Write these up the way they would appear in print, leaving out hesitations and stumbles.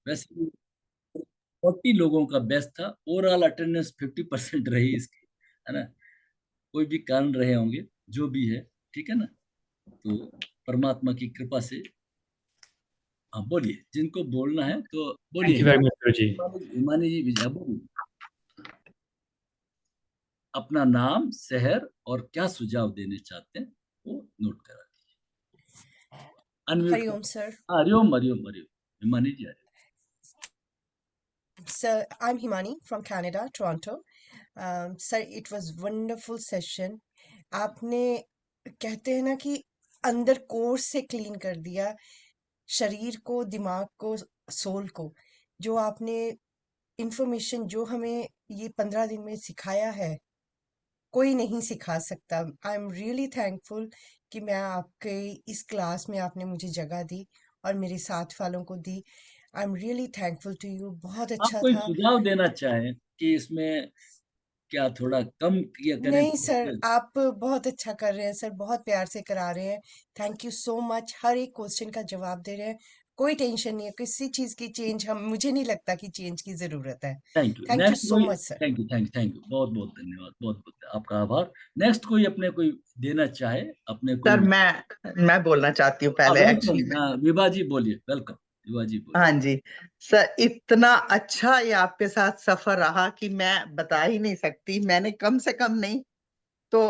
वैसे 40 लोगों का बेस्ट था, ओवरऑल अटेंडेंस 50% रही इसकी, है ना। कोई भी कारण रहे होंगे, जो भी है, ठीक है ना। तो परमात्मा की कृपा से, हाँ बोलिए, जिनको बोलना है तो बोलिए। Thank you very much, Guruji. Himani जी विजय बोलिए, अपना नाम, शहर और क्या सुझाव देने चाहते हैं वो नोट करा दीजिए, अनम्यूट हरिओम कर। सर. हरिओम हरिओम हरिओम। हिमानी जी हरिओम। Sir, I'm Himani from Canada, Toronto. Sir, it was wonderful session. आपने कहते हैं ना कि अंदर कोर से क्लीन कर दिया, शरीर को, दिमाग को, सोल को. जो आपने इंफॉर्मेशन जो हमें ये 15 दिन में सिखाया है, कोई नहीं सिखा सकता. आई एम रियली थैंकफुल कि मैं आपके इस क्लास में आपने मुझे जगह दी और मेरे साथ वालों को दी. I am really thankful to you. बहुत आप अच्छा कोई था. सुझाव देना चाहें कि इसमें क्या थोड़ा कम किया करें नहीं सर, तो? आप बहुत अच्छा कर रहे हैं सर, बहुत प्यार से करा रहे हैं. Thank you so much. हर एक क्वेश्चन का जवाब दे रहे हैं. कोई टेंशन नहीं है किसी चीज की. चेंज हम मुझे नहीं लगता कि चेंज की जरूरत है. Thank you. Thank you next so कोई? Much sir. Thank you thank you thank you, बहुत बहुत धन्यवाद, बहुत बहुत आपका आभार। नेक्स्ट कोई अपने कोई देना चाहे, अपने सर कोई। मैं बोलना चाहती हूँ हाँ पहले एक्चुअली वेलकम, में। हाँ विभा जी बोलिए, वेलकम विभा जी बोलिए। हाँ जी सर, इतना अच्छा ये आपके साथ सफर रहा कि मैं बता ही नहीं सकती. मैंने कम से कम नहीं तो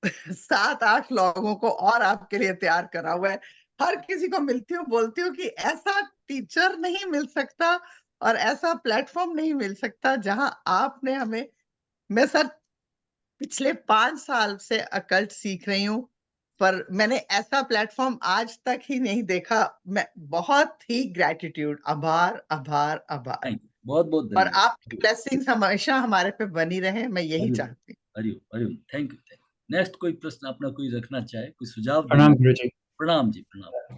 7-8 लोगों को और आपके लिए तैयार करा हुआ है. हर किसी को मिलती हूँ, बोलती हूँ कि ऐसा टीचर नहीं मिल सकता और ऐसा प्लेटफॉर्म नहीं मिल सकता जहां आपने हमें. मैं सर पिछले 5 साल से अकल्ट सीख रही हूँ, पर मैंने ऐसा प्लेटफॉर्म आज तक ही नहीं देखा. मैं बहुत ही ग्रेटिट्यूड, आभार आभार आभार. थैंक यू, बहुत बहुत और धन्यवाद। आपकी ब्लेसिंग्स हमेशा हमारे पे बनी रहे, मैं यही हरिओम चाहती Hariom Hariom, thank you thank you. Next कोई प्रश्न अपना कोई रखना चाहे, कोई सुझाव देना? Pranam, Guruji. प्रणाम जी, प्रणाम।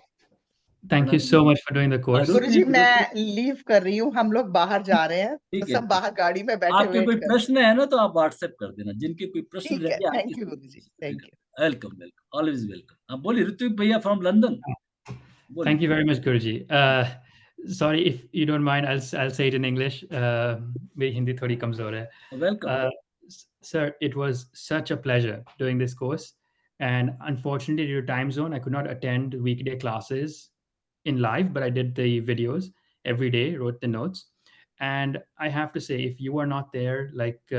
Thank you प्रणाम so ji. much for doing the हाँ, हूँ. course. गुरु रुक जी लीजिए, रुक लीजिए। मैं लीव कर रही हूँ, हम लोग बाहर जा रहे हैं तो ठीक है सब ठीक। बाहर गाड़ी में बैठे आपके वेट कोई कर रहे हैं. प्रश्न है ना तो आप व्हाट्सएप कर देना, जिनके कोई प्रश्न ठीक रह है, गए आपके। थैंक यू गुरु जी, thank you. Welcome welcome, always welcome. हाँ बोलिए, ऋत्विक भैया फ्रॉम लंदन, बोलिए। Thank you very much, Guruji. Sorry if you don't mind, I'll say it in English. मेरी हिंदी थोड़ी कमजोर है. Welcome. Sir, it was such a pleasure doing this course, and unfortunately, due to time zone, I could not attend weekday classes in live, but I did the videos every day, wrote the notes, and I have to say, if you are not there, like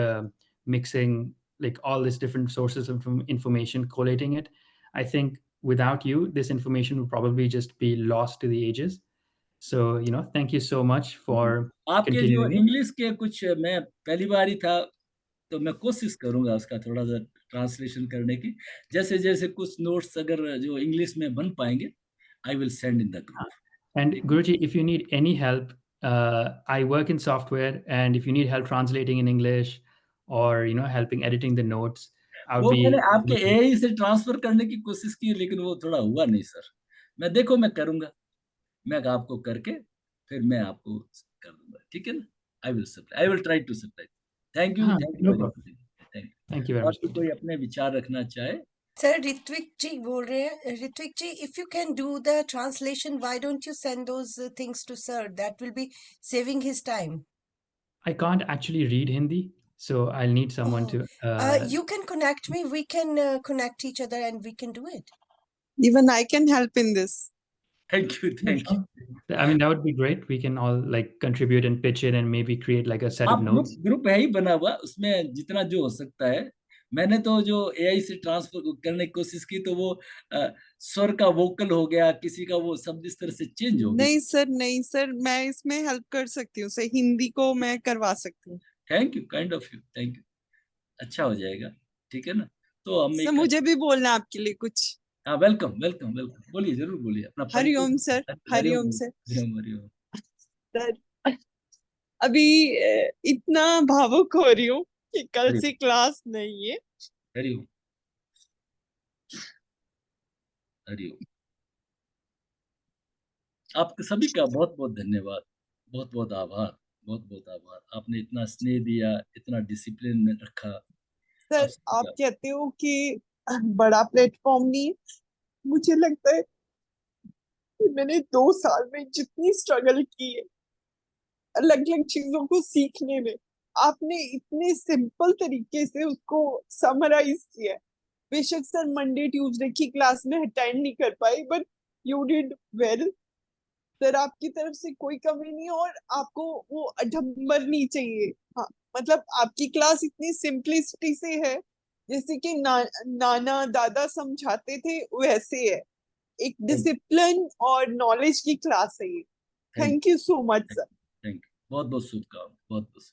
mixing like all these different sources of information, collating it, I think without you, this information would probably just be lost to the ages. So, thank you so much for आपके जो continuing. English के कुछ, मैं पहली बार ही था तो मैं कोशिश करूंगा उसका थोड़ा सा ट्रांसलेशन करने की। जैसे जैसे कुछ नोट्स अगर जो इंग्लिश में बन पाएंगे, I will send in the group. And Guruji, if you need any help, I work in software, and if you need help translating in English or helping editing the notes, I would वो मैंने be. आपके AI से transfer करने की कोशिश की, लेकिन वो थोड़ा हुआ नहीं सर। मैं देखो, मैं करूंगा, मैं आपको करके फिर मैं आपको कर दूंगा, ठीक है ना। I will try to supply. Thank you No very problem. Much, thank Thank you you. very और much, भी Guruji. कोई अपने विचार रखना चाहे? सर ऋत्विक जी बोल रहे हैं. Ritvik ji, if you can do the translation, why don't you send those things to sir? That will be saving his time. I can't actually read Hindi, so I'll need someone Oh, to. you can connect me. We can connect each other and we can do it. Even I can help in this. Thank you thank you. I mean, that would be great. We can all like contribute and pitch it and maybe create like a set of आप group notes. Group है ही बना हुआ, उसमें जितना जो हो सकता है। मैंने तो जो एआई से ट्रांसफर करने की कोशिश की तो वो स्वर का वोकल हो गया, किसी का वो शब्द इस तरह से चेंज हो गया। नहीं सर, मैं इसमें हेल्प कर सकती हूँ सर. हिंदी को मैं करवा सकती हूँ. Thank you, kind of you, thank you. अच्छा हो जाएगा, ठीक है ना। तो हम सर एक, मुझे भी बोलना है आपके लिए कुछ. हाँ वेलकम वेलकम वेलकम, बोलिए, जरूर बोलिए अपना परिचय। हरिओम सर. हरिओम हरिओम सर. हरिओम हरिओम। सर अभी इतना भावुक हो रही हूँ कि कल हरिओम से क्लास नहीं है. हरिओम हरिओम। आप सभी का बहुत बहुत धन्यवाद, बहुत बहुत आभार, बहुत बहुत आभार। आपने इतना स्नेह दिया, इतना डिसिप्लिन में रखा। आप सर सभी आप का कहते हो कि बड़ा प्लेटफॉर्म नहीं है. मुझे लगता है कि मैंने 2 साल में जितनी स्ट्रगल की है अलग अलग चीजों को सीखने में। आपने इतने सिंपल तरीके से उसको समराइज किया है। बेशक सर मंडे ट्यूसडे की क्लास में अटेंड नहीं कर पाए, but you did well sir. आपकी तरफ से कोई कमी नहीं है, और आपको वो अडम्बर नहीं चाहिए। हाँ, मतलब आपकी क्लास इतनी सिंपलिसिटी से है, जैसे कि नाना दादा समझाते थे वैसे है। एक थैंक डिसिप्लिन और नॉलेज की क्लास है ये। Thank thank you so much sir. Thank you, बहुत बहुत शुभकामनाएं, बहुत बहुत।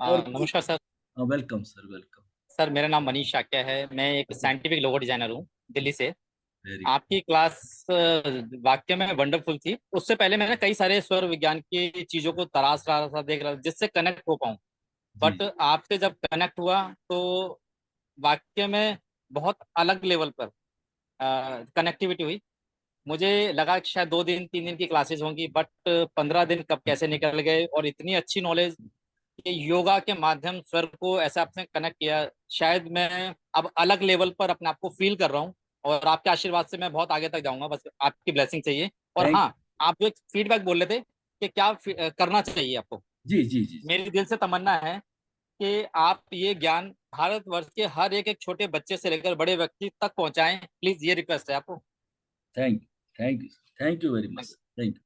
और नमस्कार sir. Welcome sir, welcome. Sir मेरा नाम मनीष शाक्य है, मैं एक साइंटिफिक लोगो डिजाइनर हूँ दिल्ली से। वेरी आपकी क्लास वाकई में वंडरफुल थी। उससे पहले मैंने कई सारे स्वर विज्ञान की चीजों को तराश रहा था, देख रहा था जिससे कनेक्ट हो पाऊँ। जी बट आपसे जब कनेक्ट हुआ तो वाकई में बहुत अलग लेवल पर कनेक्टिविटी हुई। मुझे लगा कि शायद 2 दिन 3 दिन की क्लासेस होंगी, बट 15 दिन कब कैसे निकल गए, और इतनी अच्छी नॉलेज ये योगा के माध्यम स्वर को ऐसा आपने कनेक्ट किया। शायद मैं अब अलग लेवल पर अपने आप को फील कर रहा हूँ, और आपके आशीर्वाद से मैं बहुत आगे तक जाऊंगा। बस आपकी ब्लेसिंग चाहिए। और थैंक हाँ, आप जो एक फीडबैक बोल रहे थे कि क्या करना चाहिए आपको, जी जी जी मेरे दिल से तमन्ना है कि आप ये ज्ञान भारतवर्ष के हर एक एक छोटे बच्चे से लेकर बड़े व्यक्ति तक पहुंचाएं। प्लीज, ये रिक्वेस्ट है आपको। Thank you, thank you very much, thank you.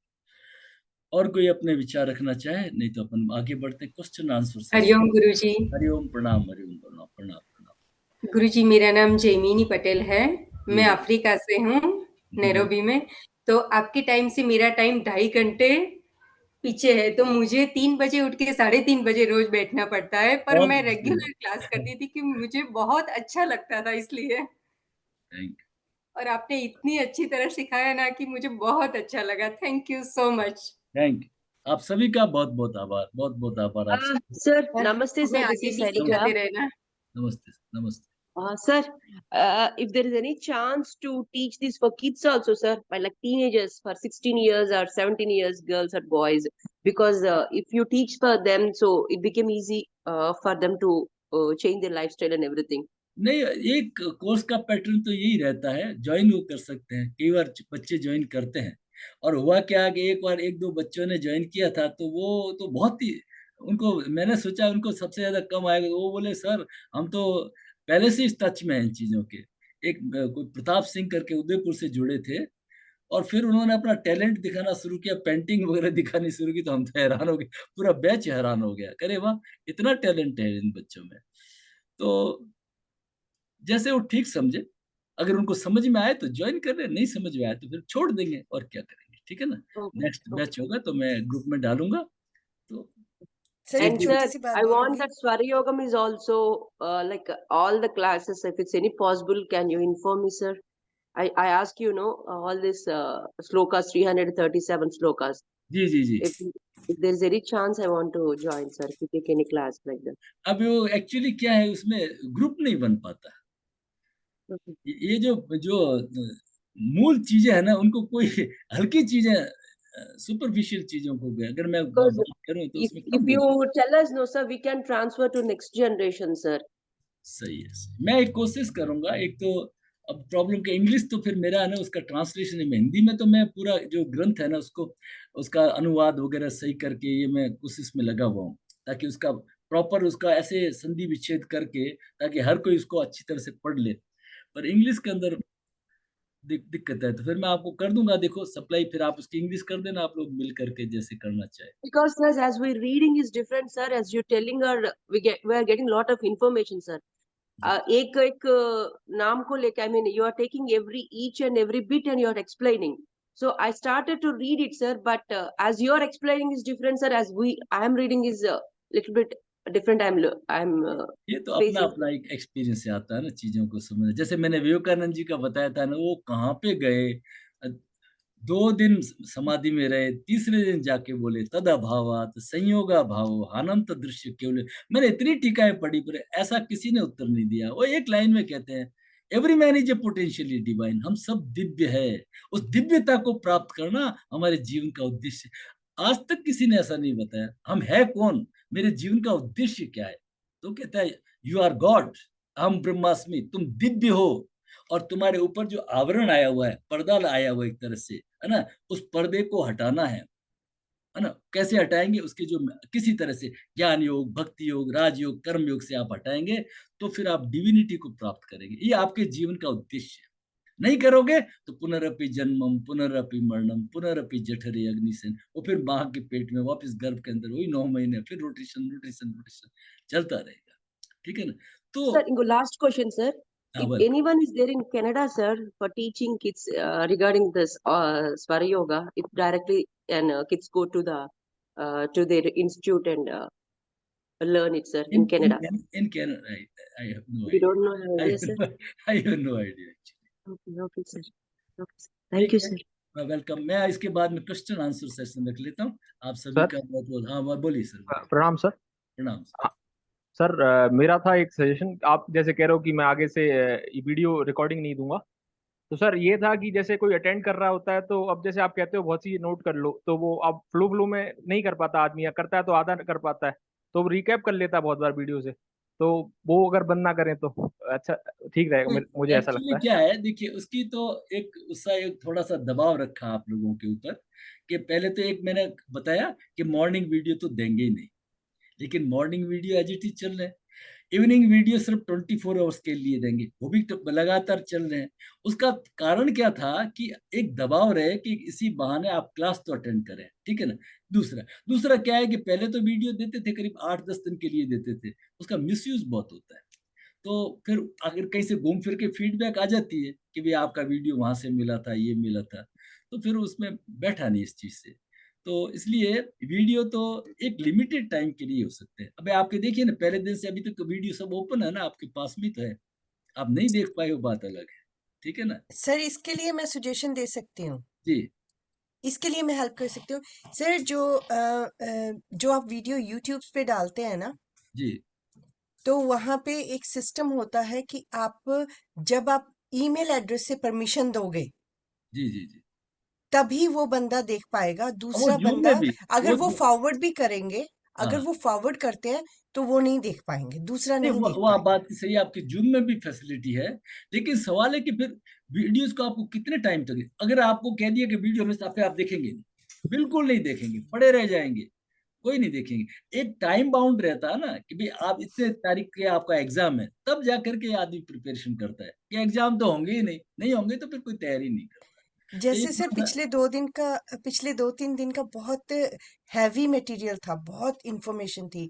और कोई अपने विचार रखना चाहे, नहीं तो अपन आगे बढ़ते हैं क्वेश्चन आंसर से। हरिओम गुरुजी। हरिओम, प्रणाम, हरिओम, प्रणाम, प्रणाम, प्रणाम। गुरुजी, मेरा नाम जैमिनी पटेल है। मैं जी अफ्रीका से हूँ, नैरोबी में। तो आपके टाइम से मेरा टाइम 2.5 घंटे पीछे है, तो मुझे 3 बजे उठ के 3:30 बजे रोज बैठना पड़ता है, पर बहुत मैं मुश्किल रेगुलर क्लास करती थी कि मुझे बहुत अच्छा लगता था इसलिए। थैंक और आपने इतनी अच्छी तरह सिखाया ना कि मुझे बहुत अच्छा लगा। Thank you so much. Thank you, आप सभी का बहुत बहुत आभार, बहुत बहुत आभार आप सभी। Sir, और namaste, हमें sir. This आगे is भी Sarika. सिखाते रहना। नमस्ते, नमस्ते। Sir, if there is any chance to teach this for kids also, sir, by like teenagers for 16 years or 17 years, girls or boys, because if you teach for them, so it became easy for them to change their lifestyle and everything. नहीं, एक course का pattern तो यही रहता है, join वो कर सकते हैं। कई बार बच्चे ज्वाइन करते हैं, और हुआ क्या कि एक बार एक दो बच्चों ने ज्वाइन किया था, तो वो तो बहुत ही, उनको मैंने सोचा उनको सबसे ज्यादा कम आएगा, वो बोले सर हम तो पहले से इस टच में हैं इन चीजों के। एक कोई प्रताप सिंह करके उदयपुर से जुड़े थे, और फिर उन्होंने अपना टैलेंट दिखाना शुरू किया, पेंटिंग वगैरह दिखानी शुरू की, तो हम तो हैरान हो गए, पूरा बैच हैरान हो गया, अरे वाह इतना टैलेंट है इन बच्चों में। तो जैसे वो ठीक समझे, अगर उनको समझ में आए तो ज्वाइन कर ले, नहीं समझ में आए तो फिर छोड़ देंगे, और क्या करेंगे, ठीक है ना। Okay. नेक्स्ट बैच होगा तो मैं ग्रुप में डालूंगा। तो सर एक एक And दिन छोटी sir, सी बात I want बोलूंगी। that Swara Yogam is also like all the classes. If it's any possible, can you inform me, sir? I ask you, know all this slokas, 337 slokas. Ji ji ji. If there's any chance, I want to join, sir. If you take any class like that. अब वो actually क्या है, उसमें group नहीं बन पाता। Okay. ये जो जो मूल चीजें है ना, उनको कोई हल्की चीजें, सुपरफिशियल चीजों को अगर मैं Because बात करूं तो उसमें if कम बोलता हूं। you tell us, no, sir, we can transfer to next generation, sir. सही है, सही। मैं एक कोशिश करूंगा। एक तो अब प्रॉब्लम के इंग्लिश तो फिर मेरा है ना, उसका ट्रांसलेशन है, हिंदी में तो मैं पूरा जो ग्रंथ है ना उसको, उसका अनुवाद वगैरह सही करके ये मैं कोशिश में लगा हुआ हूँ, ताकि उसका प्रॉपर उसका ऐसे संधि विच्छेद करके, ताकि हर कोई उसको अच्छी तरह से पढ़ ले। पर इंग्लिश के अंदर दिक्कत है, तो फिर मैं आपको कर दूंगा, देखो सप्लाई, फिर आप उसकी इंग्लिश कर देना, आप लोग मिल करके जैसे करना चाहे। Because sir, as we reading is different, sir. As you're telling her, we are getting lot of information, sir. एक एक नाम को लेके, I mean, you are taking each and every bit and you are explaining. So I started to read it, sir. But as you are explaining is different, sir. As I am reading is a little bit different. I'm ये तो अपना facing. अपना एक experience से आता है ना चीजों को समझ। जैसे मैंने विवेकानंद जी का बताया था ना, वो कहाँ पे गए, 2 दिन समाधि में रहे, तीसरे दिन जाके बोले तदभावात संयोगा भावो अनंत दृश्य केवल। मैंने इतनी टीकाएं पढ़ी, पर ऐसा किसी ने उत्तर नहीं दिया। वो एक लाइन में कहते हैं, every man is a potentially divine, हम सब दिव्य है। उस दिव्यता को प्राप्त करना हमारे जीवन का उद्देश्य। आज तक किसी ने ऐसा नहीं बताया हम है कौन, मेरे जीवन का उद्देश्य क्या है। तो कहता है यू आर गॉड, हम ब्रह्मास्मि, तुम दिव्य हो, और तुम्हारे ऊपर जो आवरण आया हुआ है, पर्दा आया हुआ एक तरह से, है ना, उस पर्दे को हटाना है। है ना, कैसे हटाएंगे उसके जो किसी तरह से ज्ञान योग, भक्ति योग, राजयोग, कर्म योग से आप हटाएंगे तो फिर आप डिविनिटी को प्राप्त करेंगे। ये आपके जीवन का उद्देश्य है। नहीं करोगे तो पुनरअपि जन्मम पुनरअपि मरणम पुनरअपि जठरे अग्निसेन, वो फिर माँ के पेट में वापस गर्भ के अंदर वही 9 महीने फिर रोटेशन रोटेशन रोटेशन चलता रहेगा। ठीक है ना। तो Sir, last question, sir. हाँ, If बोल। anyone is there in Canada, sir, for teaching kids regarding this Swara Yoga, if directly and kids go to their institute and learn it, sir, in Canada. In Canada, I have no You idea. don't know the idea, sir? I have no idea actually. Okay, sir. Okay, sir. Thank you, sir. Welcome. मैं इसके बाद में question answer session रख लेता हूँ आप सभी sir? का। बहुत बहुत हाँ, बोलिए सर। प्रणाम सर। प्रणाम सर, मेरा था एक सजेशन। आप जैसे कह रहे हो कि मैं आगे से वीडियो रिकॉर्डिंग नहीं दूंगा, तो सर ये था कि जैसे कोई अटेंड कर रहा होता है तो अब जैसे आप कहते हो बहुत सी नोट कर लो, तो वो अब फ्लो में नहीं कर पाता आदमी, या करता है तो आधा कर पाता है, तो वो रिकैप कर लेता है बहुत बार वीडियो से। तो वो अगर बंद ना करें तो अच्छा ठीक रहेगा, मुझे ऐसा लगता है। क्या है, देखिए उसकी तो उसका एक थोड़ा सा दबाव रखा आप लोगों के ऊपर कि पहले तो एक मैंने बताया कि मॉर्निंग वीडियो तो देंगे ही नहीं, लेकिन morning video as it is चल रहे हैं। इवनिंग वीडियो सिर्फ 24 आवर्स के लिए देंगे, वो भी तो लगातार चल रहे हैं। उसका कारण क्या था कि एक दबाव रहे कि इसी बहाने आप क्लास तो अटेंड करें, ठीक है ना। दूसरा क्या है कि पहले तो वीडियो देते थे करीब 8-10 दिन के लिए देते थे, उसका मिसयूज बहुत होता है। तो फिर अगर कहीं से घूम फिर के फीडबैक आ जाती है कि भाई आपका वीडियो वहां से मिला था, ये मिला था, तो फिर उसमें बैठा नहीं इस चीज से। तो इसलिए वीडियो तो एक लिमिटेड टाइम के लिए हो सकते हैं। अबे आपके देखिए ना, पहले दिन से अभी तक तो वीडियो सब ओपन है ना, आपके पास भी तो है, आप नहीं देख पाए वो बात अलग है। ठीक है ना सर, इसके लिए मैं सजेशन दे सकती हूँ, जी। इसके लिए मैं हेल्प कर सकती हूँ सर। जो आप वीडियो यूट्यूब पे डालते हैं ना, जी तो वहां पे एक सिस्टम होता है कि जब आप ईमेल एड्रेस से परमिशन दोगे जी जी जी तभी वो बंदा देख पाएगा। वो दूसरा जूम बंदा में भी अगर वो वो फॉरवर्ड भी करेंगे, हाँ अगर वो फॉरवर्ड करते हैं तो वो नहीं देख पाएंगे, दूसरा नहीं, नहीं देख वो पाएगा। बात सही है आपकी, जूम में भी फैसिलिटी है। लेकिन सवाल है कि फिर वीडियोस को आपको कितने टाइम तक, अगर आपको कह दिया कि वीडियो हमेशा पे आप देखेंगे नहीं, बिल्कुल नहीं देखेंगे, पड़े रह जाएंगे, कोई नहीं देखेंगे। एक टाइम बाउंड रहता है ना कि भाई आप इतने तारीख के आपका एग्जाम है, तब जा करके आदमी प्रिपरेशन करता है कि एग्जाम तो होंगे ही नहीं, नहीं होंगे तो फिर कोई तैयारी नहीं करता। जैसे एक सर थोड़ा पिछले 2-3 दिन का बहुत हैवी मटेरियल था, बहुत इंफॉर्मेशन थी।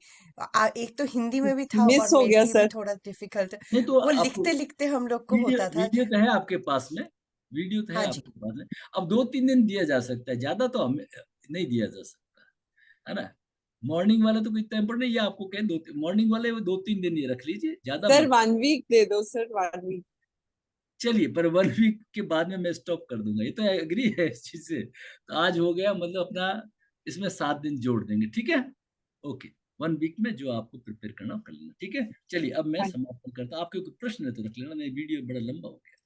एक तो हिंदी में भी था मिस और हो मेरे गया लिए भी सर। थोड़ा डिफिकल्ट। नहीं तो वो आपको लिखते लिखते हम लोग को वीडियो होता था। वीडियो तो है आपके पास में, वीडियो तो है हाँ जी। आपके पास में। अब 2-3 दिन दिया जा सकता है, ज्यादा तो हमें नहीं दिया जा सकता है ना। मॉर्निंग वाले तो कोई इतना इम्पोर्टेंट नहीं है, आपको कहें मॉर्निंग वाले 2-3 दिन ही रख लीजिए, ज्यादा सर मत। 1 वीक दे दो सर, 1 वीक। चलिए, पर 1 वीक के बाद में मैं स्टॉप कर दूंगा, ये तो एग्री है इस चीज से। तो आज हो गया, मतलब अपना इसमें 7 दिन जोड़ देंगे, ठीक है। ओके, 1 वीक में जो आपको प्रिपेयर करना कर लेना, ठीक है। चलिए अब मैं हाँ, समापन करता हूँ। आपके कोई प्रश्न है तो रख लेना, नहीं वीडियो बड़ा लंबा हो गया।